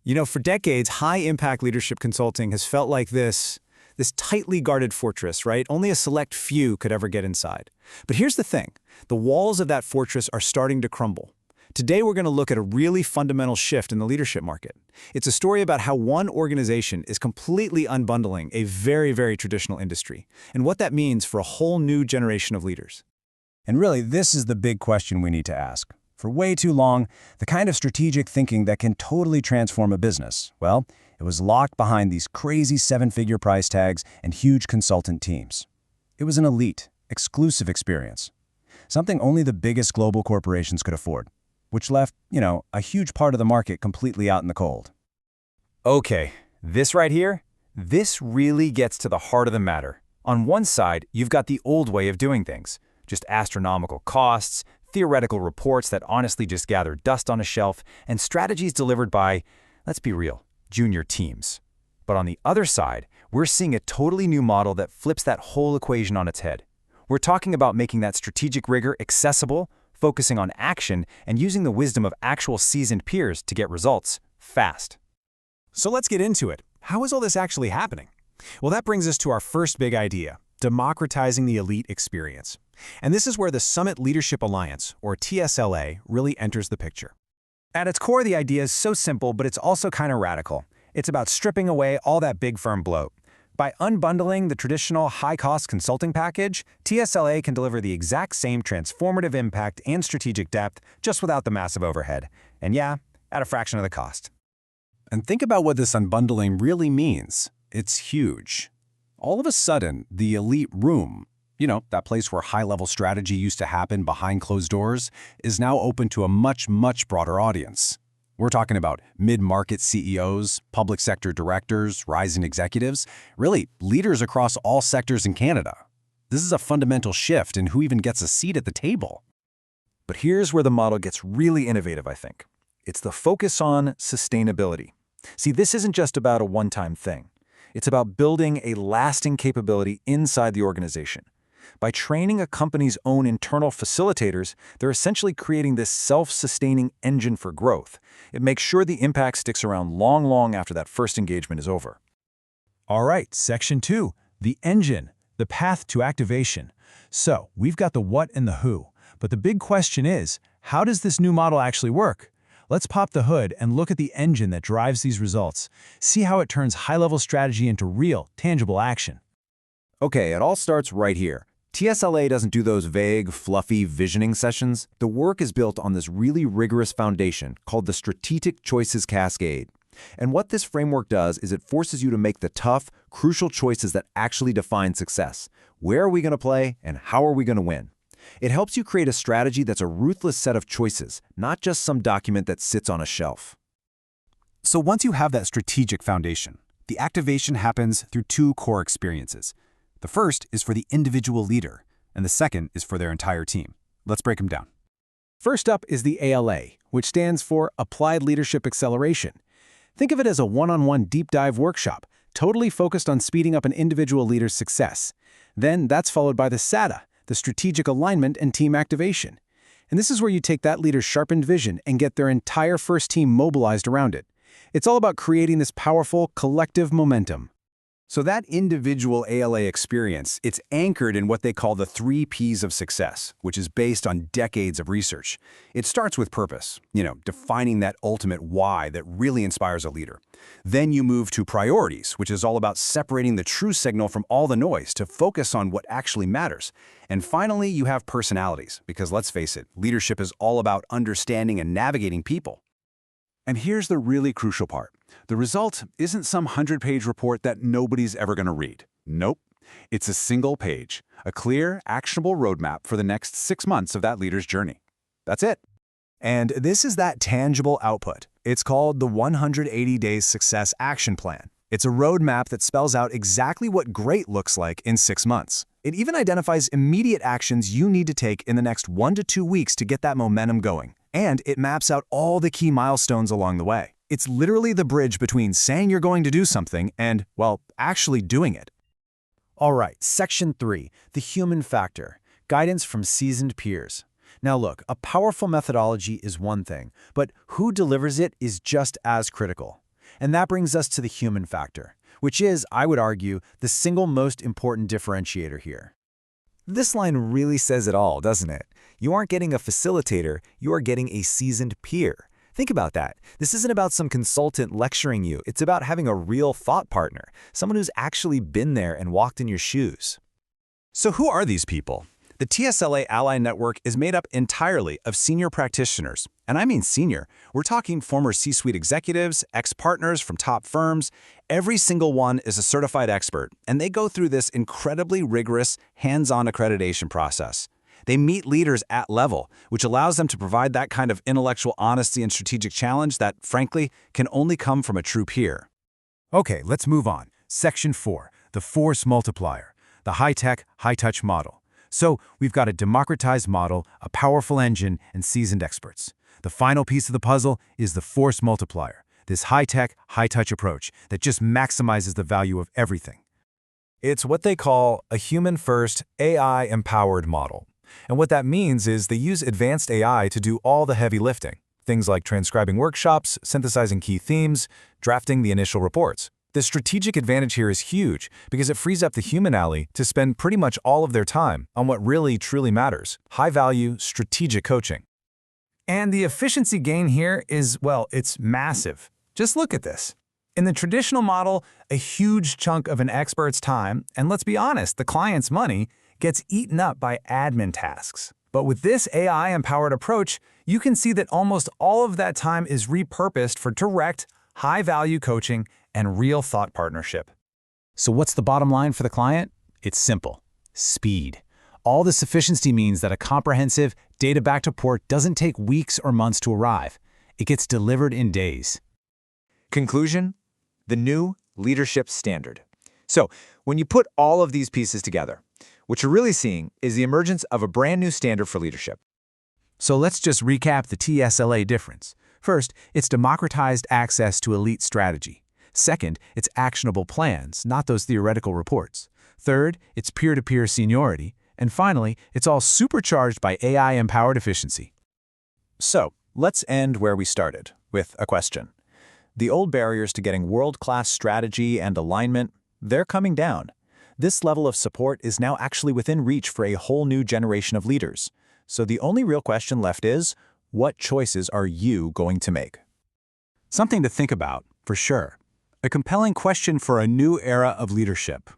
For decades, high-impact leadership consulting has felt like this tightly guarded fortress, right? Only a select few could ever get inside. But here's the thing. The walls of that fortress are starting to crumble. Today, we're going to look at a really fundamental shift in the leadership market. It's a story about how one organization is completely unbundling a very, very traditional industry, and what that means for a whole new generation of leaders. And really, this is the big question we need to ask. For way too long, the kind of strategic thinking that can totally transform a business, well, it was locked behind these crazy seven-figure price tags and huge consultant teams. It was an elite, exclusive experience, something only the biggest global corporations could afford, which left, a huge part of the market completely out in the cold. Okay, this right here, this really gets to the heart of the matter. On one side, you've got the old way of doing things, just astronomical costs, theoretical reports that honestly just gather dust on a shelf, and strategies delivered by, let's be real, junior teams. But on the other side, we're seeing a totally new model that flips that whole equation on its head. We're talking about making that strategic rigor accessible, focusing on action, and using the wisdom of actual seasoned peers to get results fast. So let's get into it. How is all this actually happening? Well, that brings us to our first big idea, democratizing the elite experience. And this is where the Summit Leadership Alliance, or TSLA, really enters the picture. At its core, the idea is so simple, but it's also kind of radical. It's about stripping away all that big firm bloat. By unbundling the traditional high-cost consulting package, TSLA can deliver the exact same transformative impact and strategic depth, just without the massive overhead. And yeah, at a fraction of the cost. And think about what this unbundling really means. It's huge. All of a sudden, the elite room, that place where high-level strategy used to happen behind closed doors, is now open to a much, much broader audience. We're talking about mid-market CEOs, public sector directors, rising executives, really leaders across all sectors in Canada. This is a fundamental shift in who even gets a seat at the table. But here's where the model gets really innovative, I think. It's the focus on sustainability. See, this isn't just about a one-time thing. It's about building a lasting capability inside the organization. By training a company's own internal facilitators, they're essentially creating this self-sustaining engine for growth. It makes sure the impact sticks around long, long after that first engagement is over. All right, Section 2, the engine, the path to activation. So, we've got the what and the who, but the big question is, how does this new model actually work? Let's pop the hood and look at the engine that drives these results. See how it turns high-level strategy into real, tangible action. Okay, it all starts right here. TSLA doesn't do those vague, fluffy visioning sessions. The work is built on this really rigorous foundation called the Strategic Choices Cascade. And what this framework does is it forces you to make the tough, crucial choices that actually define success. Where are we going to play, and how are we going to win? It helps you create a strategy that's a ruthless set of choices, not just some document that sits on a shelf. So once you have that strategic foundation, the activation happens through two core experiences. The first is for the individual leader, and the second is for their entire team. Let's break them down. First up is the ALA, which stands for Applied Leadership Acceleration. Think of it as a one-on-one deep dive workshop, totally focused on speeding up an individual leader's success. Then that's followed by the SATA, the Strategic Alignment and Team Activation. And this is where you take that leader's sharpened vision and get their entire first team mobilized around it. It's all about creating this powerful, collective momentum. So that individual ALA experience, it's anchored in what they call the 3 Ps of success, which is based on decades of research. It starts with purpose, defining that ultimate why that really inspires a leader. Then you move to priorities, which is all about separating the true signal from all the noise to focus on what actually matters. And finally, you have personalities, because let's face it, leadership is all about understanding and navigating people. And here's the really crucial part. The result isn't some 100-page report that nobody's ever going to read. Nope. It's a single page, a clear, actionable roadmap for the next 6 months of that leader's journey. That's it. And this is that tangible output. It's called the 180 Days Success Action Plan. It's a roadmap that spells out exactly what great looks like in 6 months. It even identifies immediate actions you need to take in the next 1 to 2 weeks to get that momentum going. And it maps out all the key milestones along the way. It's literally the bridge between saying you're going to do something and, well, actually doing it. All right, Section 3, the human factor, guidance from seasoned peers. Now look, a powerful methodology is one thing, but who delivers it is just as critical. And that brings us to the human factor, which is, I would argue, the single most important differentiator here. This line really says it all, doesn't it? You aren't getting a facilitator, you are getting a seasoned peer. Think about that. This isn't about some consultant lecturing you. It's about having a real thought partner, someone who's actually been there and walked in your shoes. So who are these people? The TSLA Ally Network is made up entirely of senior practitioners. And I mean senior. We're talking former C-suite executives, ex-partners from top firms. Every single one is a certified expert, and they go through this incredibly rigorous, hands-on accreditation process. They meet leaders at level, which allows them to provide that kind of intellectual honesty and strategic challenge that, frankly, can only come from a true peer. Okay, let's move on. Section 4, the force multiplier, the high-tech, high-touch model. So we've got a democratized model, a powerful engine, and seasoned experts. The final piece of the puzzle is the force multiplier, this high-tech, high-touch approach that just maximizes the value of everything. It's what they call a human-first, AI-empowered model. And what that means is they use advanced AI to do all the heavy lifting, things like transcribing workshops, synthesizing key themes, drafting the initial reports. The strategic advantage here is huge because it frees up the human ally to spend pretty much all of their time on what really truly matters, high-value, strategic coaching. And the efficiency gain here is, well, it's massive. Just look at this. In the traditional model, a huge chunk of an expert's time, and let's be honest, the client's money, gets eaten up by admin tasks. But with this AI-empowered approach, you can see that almost all of that time is repurposed for direct, high-value coaching and real thought partnership. So what's the bottom line for the client? It's simple. Speed. All this efficiency means that a comprehensive, data-backed report doesn't take weeks or months to arrive. It gets delivered in days. Conclusion: the new leadership standard. So, when you put all of these pieces together, what you're really seeing is the emergence of a brand new standard for leadership. So let's just recap the TSLA difference. First, it's democratized access to elite strategy. Second, it's actionable plans, not those theoretical reports. Third, it's peer-to-peer seniority. And finally, it's all supercharged by AI-empowered efficiency. So, let's end where we started, with a question. The old barriers to getting world-class strategy and alignment, they're coming down. This level of support is now actually within reach for a whole new generation of leaders. So the only real question left is, what choices are you going to make? Something to think about, for sure. A compelling question for a new era of leadership.